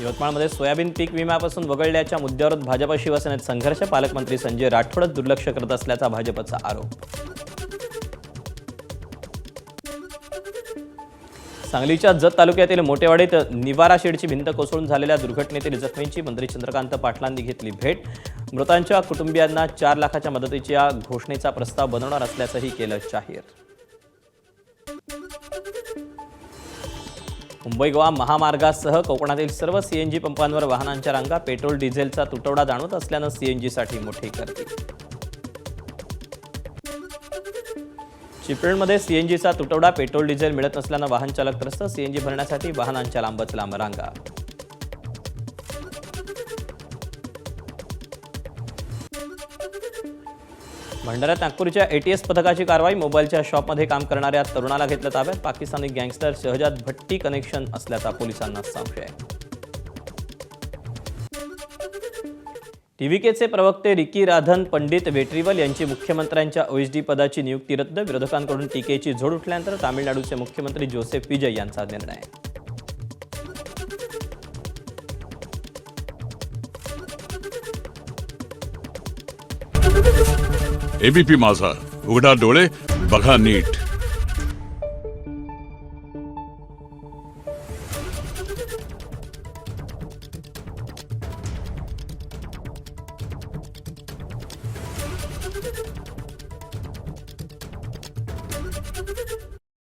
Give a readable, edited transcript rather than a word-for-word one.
यवतमाळमध्ये सोयाबीन पीक विम्यापासून वगळल्याच्या मुद्द्यावर भाजप शिवसेनेत संघर्ष. पालकमंत्री संजय राठोडच दुर्लक्ष करत असल्याचा भाजपचा आरोप. सांगलीच्या जत तालुक्यातील मोटेवाडीत निवारा शेडची भिंत कोसळून झालेल्या दुर्घटनेतील जखमींची मंत्री चंद्रकांत पाटलांनी घेतली भेट. मृतांच्या कुटुंबियांना 4 लाखाच्या मदतीच्या घोषणेचा प्रस्ताव बनवणार असल्याचंही केलं जाहीर. मुंबई गोवा महामार्गासह कोकणातील सर्व सीएनजी पंपांवर वाहनांच्या रांगा. पेट्रोल डिझेलचा तुटवडा जाणवत असल्यानं सीएनजीसाठी मोठी गर्दी. चिपळूणमध्ये सीएनजीचा तुटवडा. पेट्रोल डिझेल मिळत नसल्यानं वाहन चालक त्रस्त. सीएनजी भरण्यासाठी वाहनांच्या लांबच लांब रांगा. भंडाऱ्यात नागपूरच्या एटीएस पथकाची कारवाई. मोबाईलच्या शॉपमध्ये काम करणाऱ्या तरुणाला घेतलं ताब्यात. पाकिस्तानी गँगस्टर शहजाद भट्टी कनेक्शन असल्याचा पोलिसांना संशय. टीव्हीकेचे प्रवक्ते रिकी राधन पंडित वेट्रीवल यांची मुख्यमंत्र्यांच्या ओएसडी पदाची नियुक्ती रद्द. विरोधकांकडून टीकेची झोड उठल्यानंतर तामिळनाडूचे मुख्यमंत्री जोसेफ विजय यांचा निर्णय. एबीपी माझा, उघडा डोळे बघा नीट.